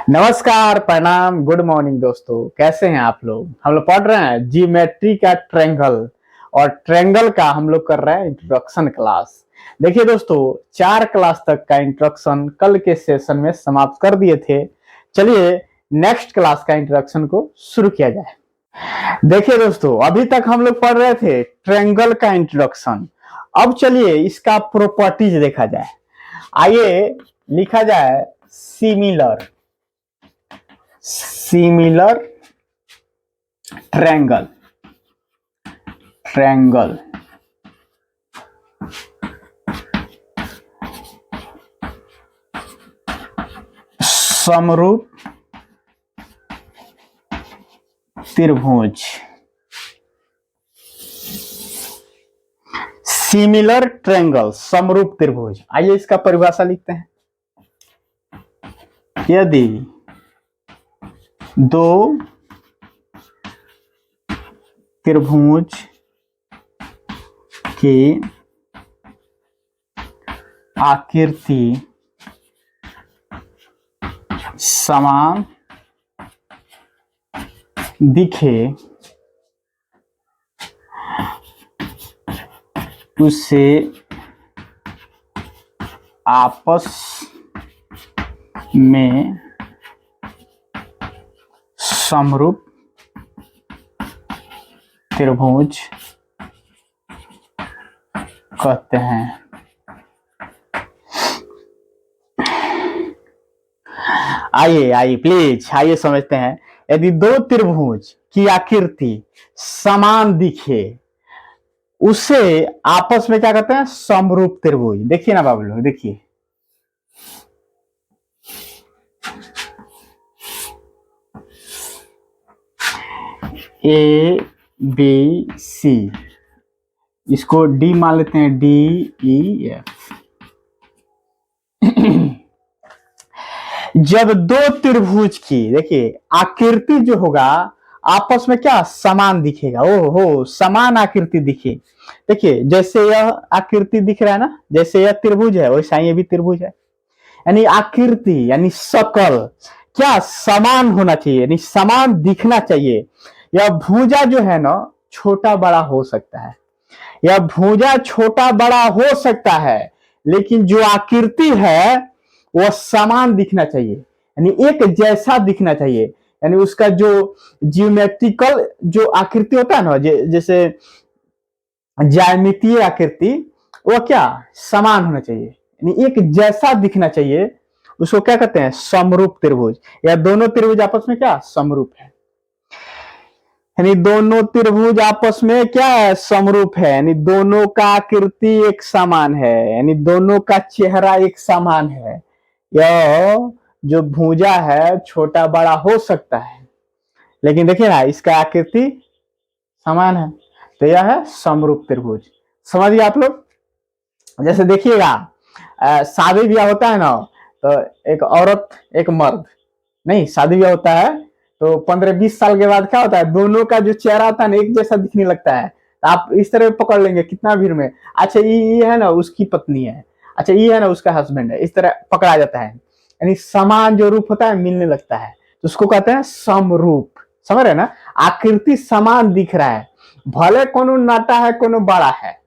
नमस्कार, प्रणाम, good morning दोस्तों। कैसे हैं आप लोग? हम लोग पढ़ रहे हैं जियोमेट्री का ट्रायंगल और ट्रायंगल का हम लोग कर रहे हैं इंट्रोडक्शन क्लास। देखिए दोस्तों, 4 क्लास तक का इंट्रोडक्शन कल के सेशन में समाप्त कर दिए थे। चलिए नेक्स्ट क्लास का इंट्रोडक्शन को शुरू किया जाए। देखिए दोस्तों, अभी तक हम लोग पढ़ रहे थे ट्रायंगल का इंट्रोडक्शन। अब चलिए इसका प्रॉपर्टीज देखा जाए। आइए लिखा जाए सिमिलर ट्रायंगल समरूप त्रिभुज। सिमिलर ट्रायंगल, समरूप त्रिभुज। आइए इसका परिभाषा लिखते हैं। यदि दो त्रिभुज की आकृति समान दिखे उसे आपस में समरूप त्रिभुज कहते हैं। आइए प्लीज आइए समझते हैं। यदि दो त्रिभुज की आकृति समान दिखे उसे आपस में क्या कहते हैं? समरूप त्रिभुज। देखिए ना बाबू लोग, देखिए ए बी सी, इसको डी मान लेते हैं, डी ई एफ। जब दो त्रिभुज की देखिए आकृति जो होगा आपस में क्या समान दिखेगा। ओहो, समान आकृति दिखे। देखिए जैसे यह आकृति दिख रहा है ना, जैसे यह त्रिभुज है वैसा ये भी त्रिभुज है। यानी आकृति यानी शकल क्या समान होना चाहिए, यानी समान दिखना चाहिए। यह भुजा जो है ना छोटा बड़ा हो सकता है, यह भुजा छोटा बड़ा हो सकता है, लेकिन जो आकृति है वह समान दिखना चाहिए, यानी एक जैसा दिखना चाहिए। यानी उसका जो जियोमेट्रिकल जो आकृति होता है ना, जैसे ज्यामितीय आकृति, वह क्या समान होना चाहिए, यानी एक जैसा दिखना चाहिए। उसको क्या कहते हैं? समरूप त्रिभुज। या दोनों त्रिभुज आपस में क्या समरूप है, यानी दोनों त्रिभुज आपस में क्या है? समरूप है, यानी दोनों का आकृति एक समान है, यानी दोनों का चेहरा एक समान है। यह जो भुजा है छोटा बड़ा हो सकता है, लेकिन देखिए ना इसका आकृति समान है, तो यह है समरूप त्रिभुज। समझ गए आप लोग? जैसे देखिएगा शादी ब्याह होता है ना, तो एक औरत एक मर्द, नहीं शादी ब्याह होता है तो 15-20 साल के बाद क्या होता है, दोनों का जो चेहरा था ना एक जैसा दिखने लगता है। तो आप इस तरह पकड़ लेंगे कितना भीड़ में, अच्छा ये है ना उसकी पत्नी है, अच्छा ये है ना उसका हस्बैंड है, इस तरह पकड़ा जाता है। यानी समान जो रूप होता है मिलने लगता है, तो उसको कहते हैं समरूप। समझ रहे ना? आकृति समान दिख रहा है, भले कोनो नाटा है कोनो बड़ा है,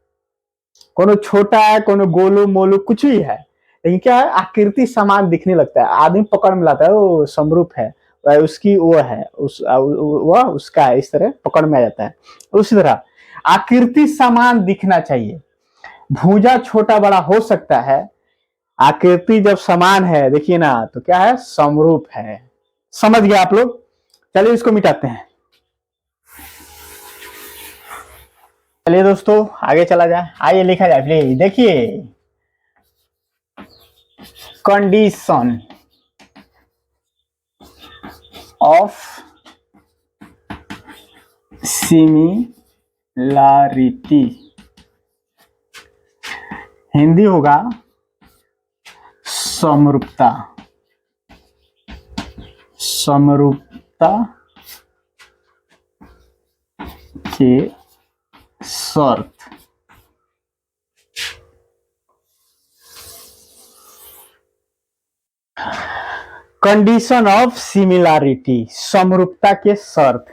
कोनो छोटा है कोनो गोलू मोलू कुछ भी है, लेकिन क्या है आकृति समान दिखने लगता है। आदमी पकड़ में लाता है वो समरूप है, उसकी वो है वह उसका है, इस तरह पकड़ में आ जाता है। उसी तरह आकृति समान दिखना चाहिए, भुजा छोटा बड़ा हो सकता है, आकृति जब समान है देखिए ना तो क्या है? समरूप है। समझ गए आप लोग? चलिए इसको मिटाते हैं। चलिए दोस्तों आगे चला जाए। आइए लिखा जाए प्लीज। देखिए कंडीशन ऑफ सिमिलैरिटी, हिंदी होगा समरूपता। समरूपता के शर्त। कंडीशन ऑफ सिमिलैरिटी, समरूपता के शर्त।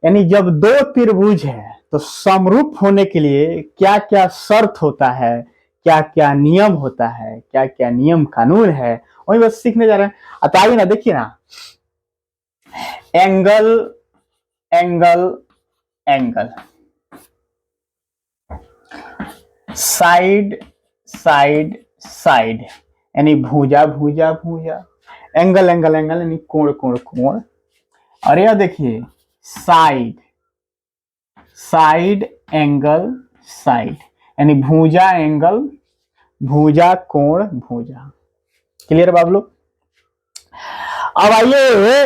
यानी जब दो त्रिभुज है तो समरूप होने के लिए क्या क्या शर्त होता है, क्या क्या नियम होता है, क्या क्या नियम कानून है, वही बस सीखने जा रहे हैं। तो आइए ना, देखिए ना, angle angle angle, side side side, यानी भुजा भुजा भुजा, एंगल एंगल एंगल यानी कोण कोण कोण। और यह देखिए साइड साइड एंगल साइड, यानी भुजा एंगल भुजा कोण भुजा। क्लियर बाबू? अब आइए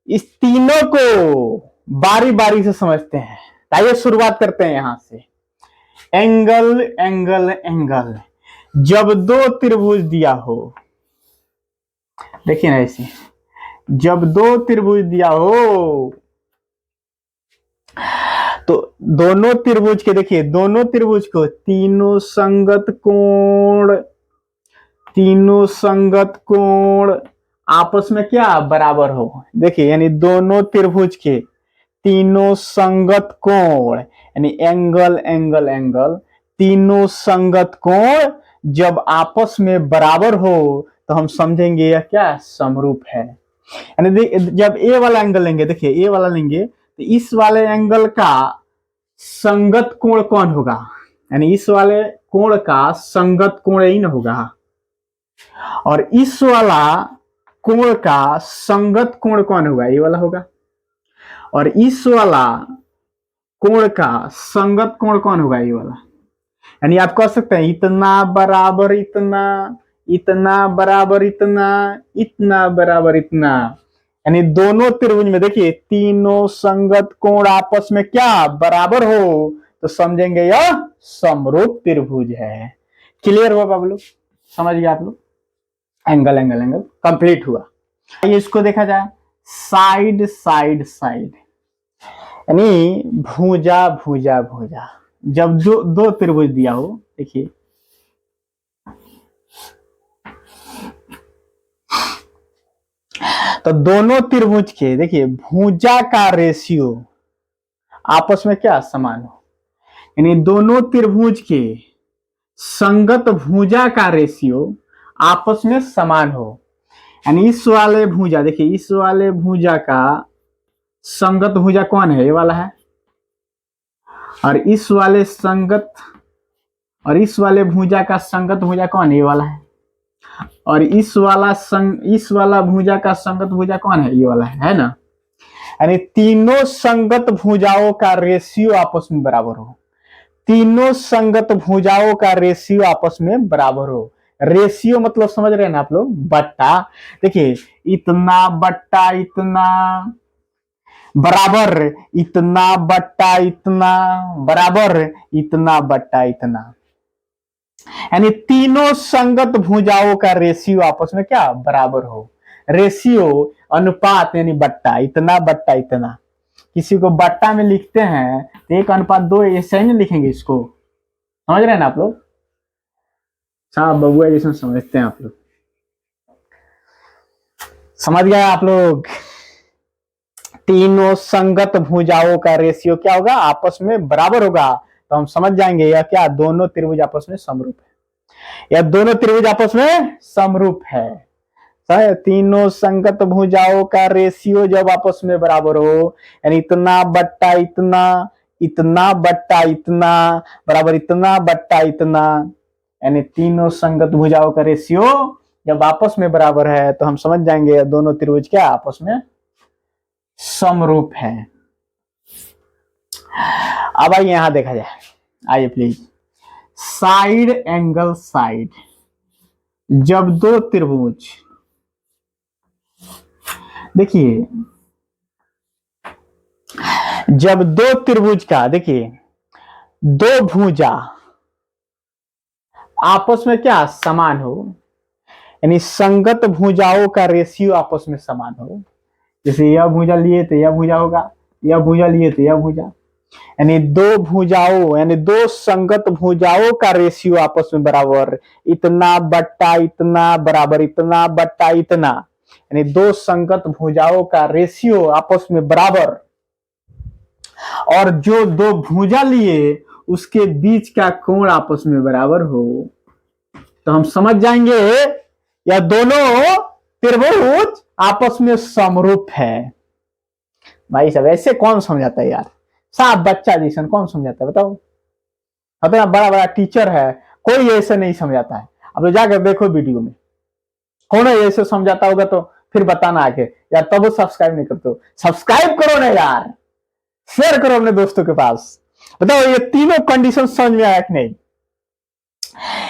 इस तीनों को बारी बारी से समझते हैं। आइए शुरुआत करते हैं यहां से। एंगल एंगल एंगल, जब दो त्रिभुज दिया हो, देखिए ना ऐसे, जब दो त्रिभुज दिया हो तो दोनों त्रिभुज के, देखिए दोनों त्रिभुज को तीनों संगत कोण आपस में क्या बराबर हो। देखिए यानी दोनों त्रिभुज के तीनों संगत कोण, यानी एंगल एंगल एंगल, तीनों संगत कोण जब आपस में बराबर हो तो हम समझेंगे यह क्या समरूप है। यानी जब ए वाला एंगल लेंगे, देखिए ए वाला लेंगे तो इस वाले एंगल का संगत कोण कौन होगा, यानी इस वाले कोण का संगत कोण ही न होगा, और इस वाला कोण का संगत कोण कौन होगा, ये वाला होगा, और इस वाला कोण का संगत कोण कौन होगा, ये वाला। यानी आप कह सकते हैं इतना बराबर इतना, इतना बराबर इतना, इतना बराबर इतना। यानी दोनों त्रिभुज में देखिए तीनों संगत कोण आपस में क्या बराबर हो तो समझेंगे यह समरूप त्रिभुज है। क्लियर हुआ बाबू लोग? समझ गए आप लोग? एंगल एंगल एंगल कंप्लीट हुआ। ये इसको देखा जाए साइड साइड साइड, यानी भुजा भुजा भुजा, जब दो त्रिभुज दिया हो, देखिए तो दोनों त्रिभुज के देखिए भुजा का रेशियो आपस में क्या समान हो, यानी दोनों त्रिभुज के संगत भुजा का रेशियो आपस में समान हो। यानी इस वाले भुजा, देखिए इस वाले भुजा का संगत भुजा कौन है, ये वाला है, और इस वाले भुजा का संगत भुजा कौन है, ये वाला है, और इस वाला भुजा का संगत भुजा कौन है, ये वाला है ना। यानी तीनों संगत भुजाओं का रेशियो आपस में बराबर हो, तीनों संगत भुजाओं का रेशियो आपस में बराबर हो। रेशियो मतलब समझ रहे हैं ना आप लोग, बट्टा। देखिए इतना बट्टा इतना बराबर इतना बट्टा इतना बराबर इतना बट्टा इतना, यानी तीनों संगत भुजाओं का रेशियो आपस में क्या बराबर हो। रेशियो अनुपात यानी बट्टा, इतना बट्टा इतना। किसी को बट्टा में लिखते हैं तो 1:2 ऐसे ही नहीं लिखेंगे इसको, समझ रहे हैं ना आप लोग? साहब बबुआ जैसे समझते हैं आप लोग, समझ गए आप लोग? तीनों संगत भुजाओं का रेशियो क्या होगा, आपस में बराबर होगा, तो हम समझ जाएंगे यह क्या दोनों त्रिभुज आपस में समरूप है, या दोनों त्रिभुज आपस में समरूप है। तीनों संगत भुजाओं का रेशियो जब आपस में बराबर हो, यानी इतना बट्टा इतना, इतना बट्टा इतना बराबर इतना बट्टा इतना, यानी तीनों संगत भुजाओं का रेशियो जब आपस में बराबर है तो हम समझ जाएंगे दोनों त्रिभुज क्या आपस में समरूप है। अब आइए यहां देखा जाए, आइए प्लीज। साइड एंगल साइड, जब दो त्रिभुज, देखिए जब दो त्रिभुज का, देखिए दो भुजा आपस में क्या समान हो, यानी संगत भुजाओं का रेशियो आपस में समान हो। जैसे यह भुजा लिए तो यह भुजा होगा, यह भुजा लिए तो यह भुजा, यानी दो भुजाओं यानी दो संगत भुजाओं का रेशियो आपस में बराबर, इतना बट्टा इतना बराबर इतना बट्टा इतना, यानी दो संगत भुजाओं का रेशियो आपस में बराबर, और जो दो भुजा लिए उसके बीच का कोण आपस में बराबर हो, तो हम समझ जाएंगे यह दोनों त्रिभुज आपस में समरूप है। भाई साहब ऐसे कौन समझाता है यार, साफ बच्चा जैसन कौन समझाता है बताओ। इतना बड़ा बड़ा टीचर है, कोई ऐसे नहीं समझाता है। अब जाकर देखो वीडियो में, कौन ऐसे समझाता होगा तो फिर बताना आके यार। तब सब्सक्राइब नहीं करते हो, सब्सक्राइब करो ना यार, शेयर करो अपने दोस्तों के पास। बताओ ये तीनों कंडीशन समझ में आया कि नहीं?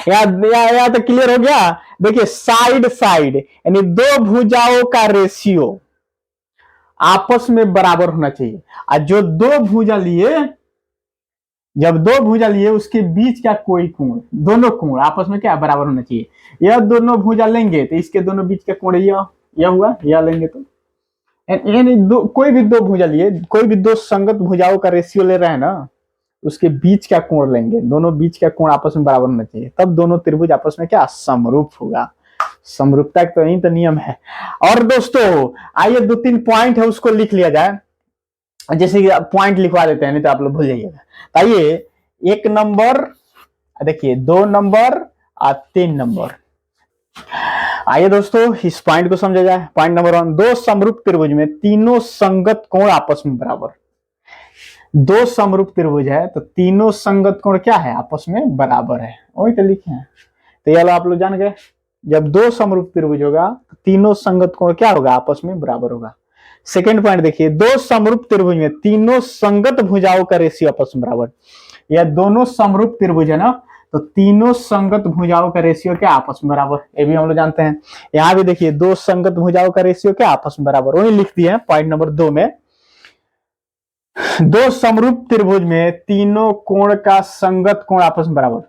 या तो क्लियर हो गया। देखिए साइड साइड यानी दो भुजाओं का रेशियो आपस में बराबर होना चाहिए, और जो दो भुजा लिए, जब दो भुजा लिए उसके बीच का कोई कोण, दोनों कोण आपस में क्या बराबर होना चाहिए। यह दोनों भुजा लेंगे तो इसके दोनों बीच का कोण यह हुआ, यह लेंगे तो यानी कोई भी दो भुजा लिए, कोई भी दो संगत भुजाओं का रेशियो ले रहे हैं ना, उसके बीच का कोण लेंगे, दोनों बीच का कोण आपस में बराबर होना चाहिए, तब दोनों त्रिभुज आपस में क्या समरूप होगा। समरूपता का तो यही तो नियम है। और दोस्तों आइए 2-3 पॉइंट है उसको लिख लिया जाए, जैसे कि पॉइंट लिखवा देते हैं नहीं तो आप लोग भूल जाइएगा। आइए 1 नंबर, देखिए 2 नंबर और 3 नंबर। आइए दोस्तों इस पॉइंट को समझा जाए। पॉइंट नंबर 1, दो समरूप त्रिभुज में तीनों संगत कोण आपस में बराबर। दो समरूप त्रिभुज है तो तीनों संगत कोण क्या है, आपस में बराबर है, वही तो लिखे हैं। तो ये आप लोग जान गए, जब दो समरूप त्रिभुज होगा तो तीनों संगत कोण क्या होगा, आपस में बराबर होगा। सेकेंड पॉइंट देखिए, दो समरूप त्रिभुज में तीनों संगत भुजाओं का रेशियो आपस में बराबर। यह दोनों समरूप त्रिभुज है ना, तो तीनों संगत भुजाओं का रेशियो क्या आपस में बराबर, ये भी हम लोग जानते हैं। यहां भी देखिए दो संगत भुजाओं का रेशियो क्या आपस में बराबर, वही लिख दिए पॉइंट नंबर 2 में। दो समरूप त्रिभुज में तीनों कोण का संगत कोण आपस में बराबर,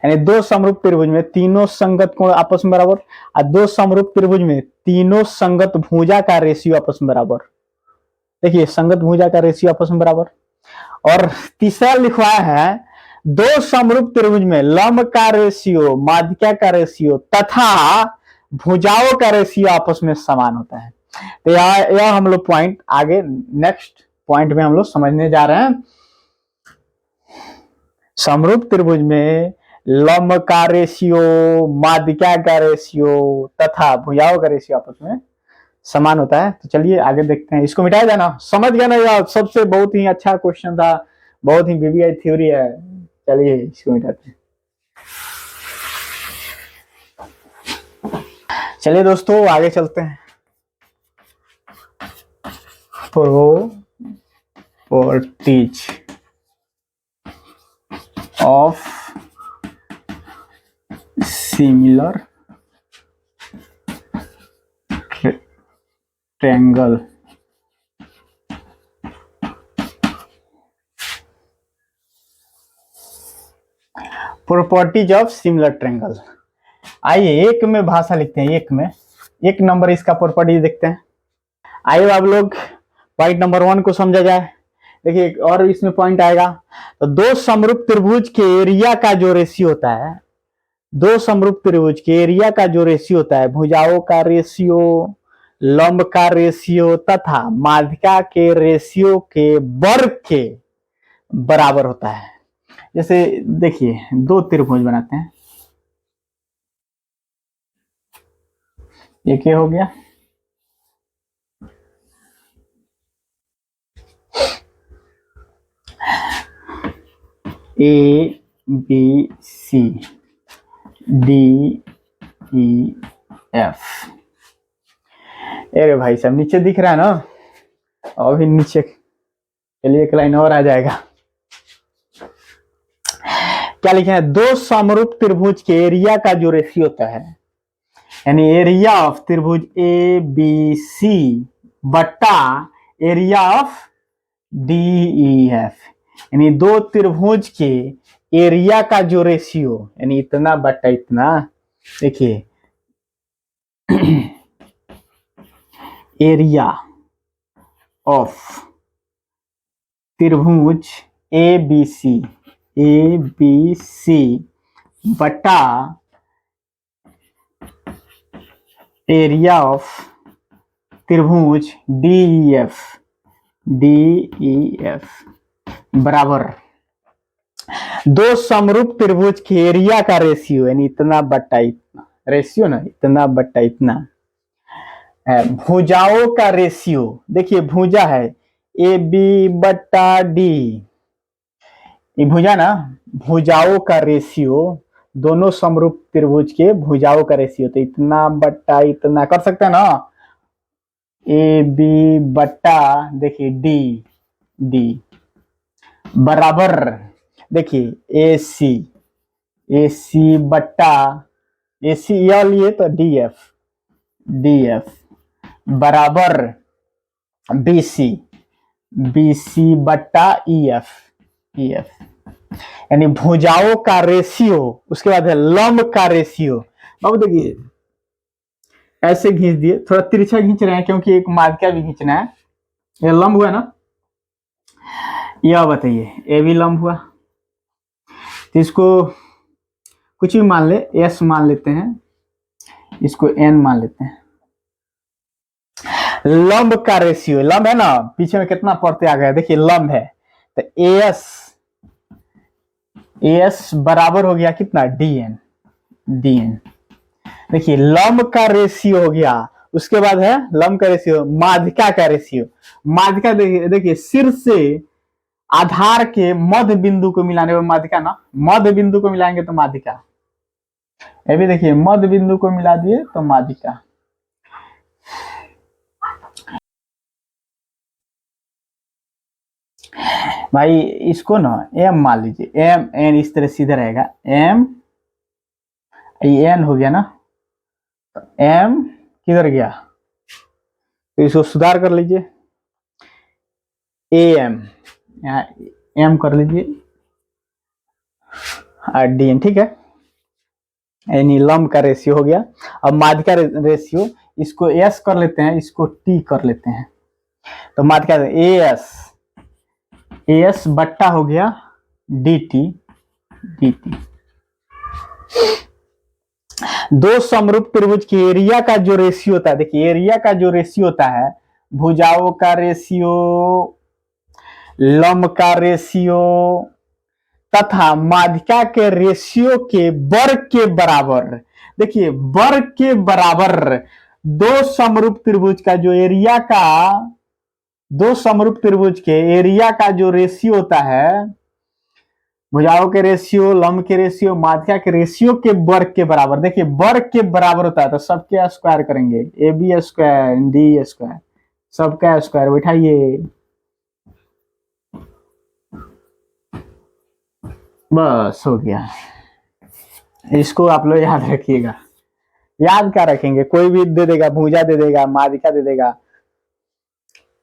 यानी दो समरूप त्रिभुज में तीनों संगत कोण आपस में बराबर, और दो समरूप त्रिभुज में तीनों संगत भुजा का रेशियो आपस में बराबर। देखिए संगत भुजा का रेशियो आपस में बराबर। और तीसरा लिखवाया है, दो समरूप त्रिभुज में लंब का रेशियो, माध्यिका का रेशियो तथा भुजाओं का रेशियो आपस में समान होता है। तो यह हम लोग पॉइंट आगे नेक्स्ट पॉइंट में हम लोग समझने जा रहे हैं। समरूप त्रिभुज में लंब का रेशियो, माध्यिका का रेशियो तथा भुजाओं का रेशियो आपस में समान होता है। तो चलिए आगे देखते हैं, इसको मिटाया जाना, समझ गया ना यार, सबसे बहुत ही अच्छा क्वेश्चन था, बहुत ही बीबीआई थ्योरी है। चलिए इसको मिटाते हैं। चलिए दोस्तों आगे चलते हैं। Properties of similar triangle. Properties of similar triangle. आइए एक में भाषा लिखते हैं, एक में 1 नंबर इसका प्रॉपर्टी देखते हैं। आइए आप लोग पॉइंट नंबर 1 को समझा जाए। देखिए और इसमें पॉइंट आएगा, तो दो समरूप त्रिभुज के एरिया का जो रेशियो होता है, दो समरूप त्रिभुज के एरिया का जो रेशियो होता है, भुजाओं का रेशियो, लंब का रेशियो तथा माध्यिका के रेशियो के वर्ग के बराबर होता है। जैसे देखिए दो त्रिभुज बनाते हैं, ये क्या हो गया, A B C D E F. अरे भाई साहब नीचे दिख रहा है ना, अभी नीचे के लिए एक लाइन और आ जाएगा। क्या लिखे हैं, दो समरूप त्रिभुज के एरिया का जो रेशियो होता है, यानी एरिया ऑफ त्रिभुज ए बी सी बट्टा area of D E F, यानी दो त्रिभुज के एरिया का जो रेशियो, यानी इतना बट्टा इतना। देखिए एरिया ऑफ त्रिभुज ए बी सी बटा एरिया ऑफ त्रिभुज DEF बराबर दो समरूप त्रिभुज के एरिया का रेशियो, यानी इतना बट्टा इतना, रेशियो ना, इतना बट्टा इतना है। भुजाओं का रेशियो, देखिए भुजा है AB बट्टा D, ये भुजा ना, भुजाओं का रेशियो, दोनों समरूप त्रिभुज के भुजाओं का रेशियो, तो इतना बट्टा इतना कर सकते हैं ना, AB बट्टा देखिए D बराबर देखिए AC बट्टा AC यह लिए तो DF बराबर BC बट्टा EF, यानी भुजाओं का रेशियो, उसके बाद है लंब का रेशियो। अब देखिए ऐसे खींच दिए, थोड़ा तिरछा खींच रहे हैं क्योंकि एक माध्यिका भी खींचना है। ये लंब हुआ ना, यह बताइए ये भी लंब हुआ, तो इसको कुछ भी मान ले, S मान लेते हैं, इसको N मान लेते हैं। लंब का रेशियो, लंब है ना, पीछे में कितना पड़ते आ गया, देखिए लंब है, तो AS बराबर हो गया कितना DN। देखिए लंब का रेशियो हो गया, उसके बाद है लंब का रेशियो, माध्यिका का रेशियो। माध्यिका देखिए शीर्ष से आधार के मध्य बिंदु को मिलाने में माध्यिका ना, मध्य बिंदु को मिलाएंगे तो माध्यिका। ये भी देखिए मध्य बिंदु को मिला दिए तो माध्यिका। भाई इसको ना M मान लीजिए, MN इस तरह सीधा रहेगा, M N हो गया ना, तो M किधर गया, तो इसको सुधार कर लीजिए, AM यहाँ M कर लीजिए और DN, ठीक है, यानी लंब का रेशियो हो गया। अब माध्यिका रेशियो, इसको S कर लेते हैं, इसको T कर लेते हैं, तो माध्यिका AS बट्टा हो गया DT। दो समरूप त्रिभुज के एरिया का जो रेशियो होता है, देखिए एरिया का जो रेशियो होता है, भुजाओं का रेशियो, लंब का रेशियो तथा माध्यिका के रेशियो के वर्ग के बराबर। देखिए वर्ग के बराबर दो समरूप त्रिभुज का जो एरिया का, दो समरूप त्रिभुज के एरिया का जो रेशियो होता है, भुजाओं के रेशियो, लंब के रेशियो, माध्यिका के रेशियो के वर्ग के बराबर। देखिए वर्ग के बराबर होता है तो सबके स्क्वायर करेंगे, AB स्क्वायर D स्क्वायर, सबका स्क्वायर बैठाइए, बस हो गया। इसको आप लोग याद रखिएगा, याद क्या रखेंगे, कोई भी दे देगा, भुजा दे देगा, माध्यिका दे देगा,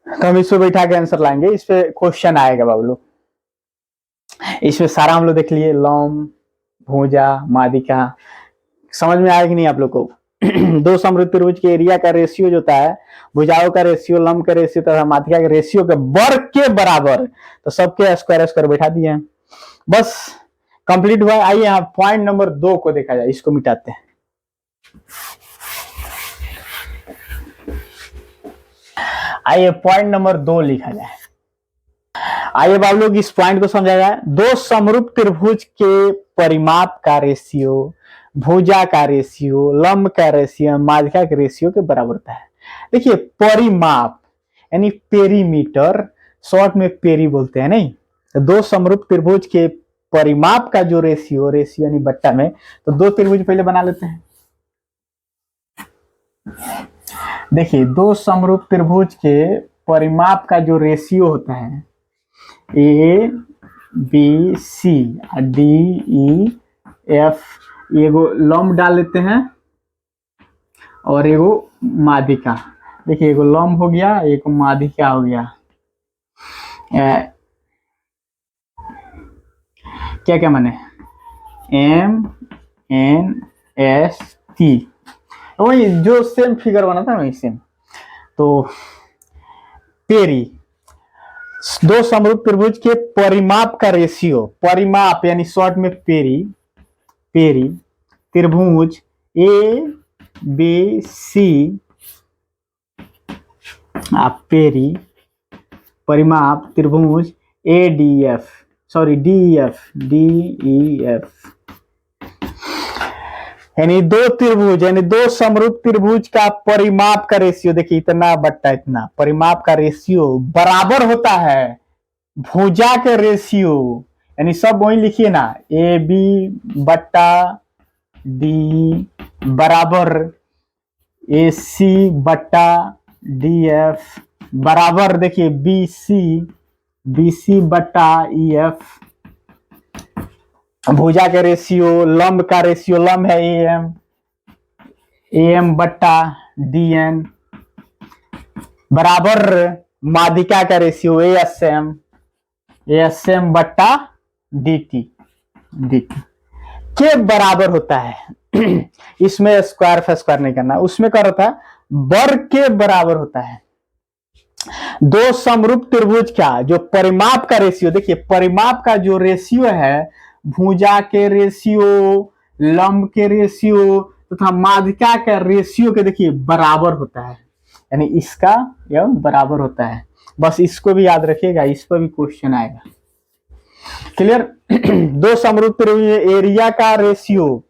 तो हम इसको बैठा के आंसर लाएंगे, इस पे क्वेश्चन आएगा बाबू लोग। इसमें सारा हम लोग देख लिए, लंब, भुजा, माध्यिका, समझ में आया कि नहीं आप लोग को। दो समरूप त्रिभुज के एरिया का रेशियो जो होता है, भुजाओं का रेशियो, लंब का रेशियो तथा माध्यिका के रेशियो के वर्ग के बराबर, तो सबके स्क्वायर बैठा दिए हैं, बस कंप्लीट हुआ। आइए यहाँ पॉइंट नंबर 2 को देखा जाए, इसको मिटाते हैं। आइए पॉइंट नंबर 2 लिखा जाए। आइए बाबू लोग इस पॉइंट को समझा जाए। दो समरूप त्रिभुज के परिमाप का रेशियो, भुजा का रेशियो, लंब का रेशियो, माध्यिका के रेशियो के बराबर होता है। देखिए परिमाप यानी पेरीमीटर, शॉर्ट में पेरी बोलते हैं, नहीं, तो दो समरूप त्रिभुज के परिमाप का जो रेशियो यानी बट्टा में, तो दो त्रिभुज पहले बना लेते हैं। देखिए दो समरूप त्रिभुज के परिमाप का जो रेशियो होता है, ABC DEF, एगो लंब डाल लेते हैं और एगो माध्यिका। देखिए एगो लंब हो गया, एक माध्यिका हो गया, क्या क्या माने, MNST, वही जो सेम फिगर बना था वही सेम। तो पेरी, दो समरूप त्रिभुज के परिमाप का रेशियो, परिमाप यानी शॉर्ट में पेरी त्रिभुज बी सी पेरी परिमाप त्रिभुज A D F, sorry D E F, यानी दो त्रिभुज यानी दो समरूप त्रिभुज का परिमाप का रेशियो, देखिए इतना बट्टा इतना, परिमाप का रेशियो बराबर होता है भुजा के रेशियो, यानी सब वही लिखिए ना, ए बी बट्टा डी बराबर ए सी बट्टा डी एफ बराबर, देखिए बी सी बट्टा ई एफ, भुजा के रेशियो, लंब का रेशियो, लंब है ए एम बट्टा डी एन बराबर माध्यिका का रेशियो ए एस एम बट्टा डी टी के बराबर होता है। इसमें स्क्वायर स्क्वायर नहीं करना, उसमें क्या होता है वर्ग के बराबर होता है। दो समरूप त्रिभुज का जो परिमाप का रेशियो, देखिए परिमाप का जो रेशियो है भुजा के रेशियो, लंब के रेशियो तथा माध्यिका का रेशियो के देखिए बराबर होता है, यानी इसका यह बराबर होता है। बस इसको भी याद रखिएगा, इस पर भी क्वेश्चन आएगा। क्लियर। दो समरूप त्रिभुज एरिया का रेशियो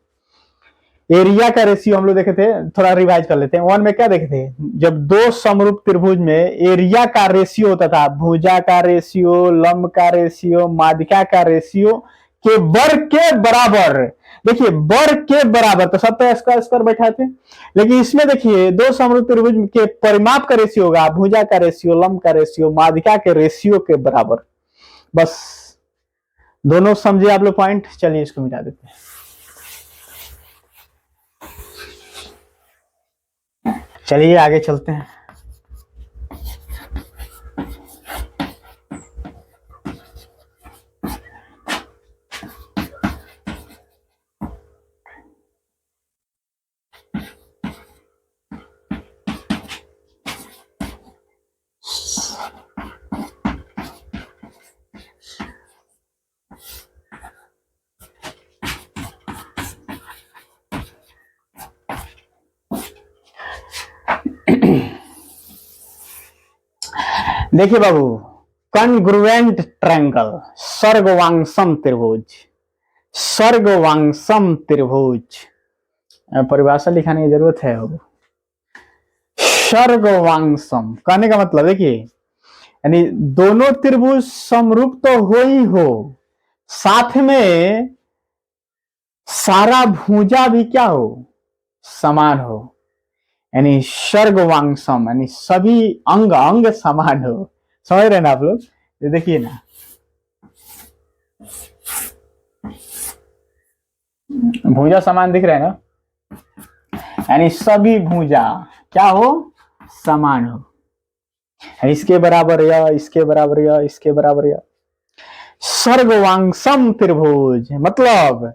हम लोग देखे थे, थोड़ा रिवाइज कर लेते हैं। वन में क्या देखे थे, जब दो समरूप त्रिभुज में एरिया का रेशियो होता था, भुजा का रेशियो, लंब का रेशियो, माध्यिका का रेशियो के वर्ग के बराबर, देखिए वर्ग के बराबर, तो सब पे स्क्वायर स्क्वायर बैठा थे, लेकिन इसमें देखिए दो समरूप त्रिभुज के परिमाप का रेशियो होगा भुजा का रेशियो, लंब का रेशियो, माध्यिका के रेशियो के बराबर। बस दोनों समझे आप लोग पॉइंट। चलिए इसको मिटा देते हैं। चलिए आगे चलते हैं। देखिए बाबू, कॉन्ग्रुएंट ट्रायंगल, सर्गवांगसम त्रिभुज, परिभाषा लिखाने की जरूरत है। सर्गवांगसम कहने का मतलब देखिए, यानी दोनों त्रिभुज समरूप तो हो ही हो, साथ में सारा भुजा भी क्या हो, समान हो, यानी सर्गवांगसम, यानी सभी अंग समान हो। समझ रहे ना आप लोग। देखिए ना, भुजा समान दिख रहे हैं ना, यानी सभी भुजा क्या हो, समान हो, इसके बराबर या इसके बराबर या इसके बराबर या। सर्गवांगसम त्रिभुज मतलब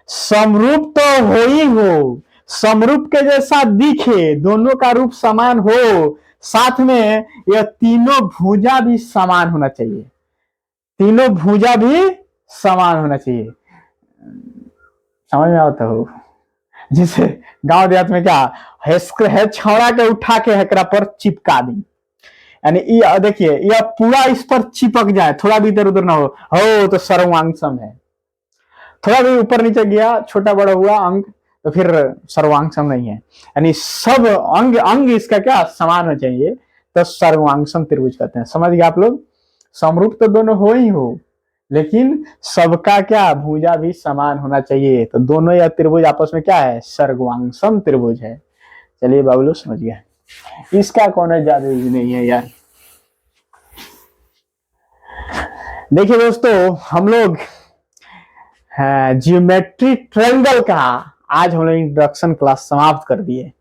समरूप तो हो ही हो, समरूप के जैसा दिखे, दोनों का रूप समान हो, साथ में यह तीनों भुजा भी समान होना चाहिए, तीनों भुजा भी समान होना चाहिए। समझ में आता हो, जिसे गांव देहात में क्या है, छौड़ा के उठा के हेकरा पर चिपका दी, यानी ये देखिए यह पूरा इस पर चिपक जाए, थोड़ा भी इधर उधर ना हो तो सर्वांगसम है। थोड़ा भी ऊपर नीचे गया, छोटा बड़ा हुआ अंग, तो फिर सर्वांगसम नहीं है, यानी सब अंग इसका क्या समान होना चाहिए, तो सर्वांगसम त्रिभुज कहते हैं। समझ गए आप लोग। समरूप तो दोनों हो ही हो, लेकिन सबका क्या भुजा भी समान होना चाहिए, तो दोनों यह त्रिभुज आपस में क्या है, सर्वांगसम त्रिभुज है। चलिए बाबू समझ गया, इसका कौन ज्यादा नहीं है यार। देखिए दोस्तों, हम लोग जियोमेट्री ट्रायंगल का आज हम लोग इंट्रोडक्शन क्लास समाप्त कर दिए।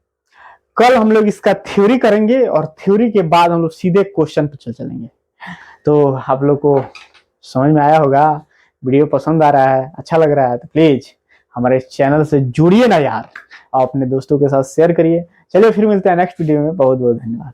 कल हम लोग इसका थ्योरी करेंगे और थ्योरी के बाद हम लोग सीधे क्वेश्चन पर चलेंगे। तो आप लोग को समझ में आया होगा, वीडियो पसंद आ रहा है, अच्छा लग रहा है, तो प्लीज हमारे चैनल से जुड़िए ना यार, और अपने दोस्तों के साथ शेयर करिए। चलिए फिर मिलते हैं नेक्स्ट वीडियो में। बहुत बहुत धन्यवाद।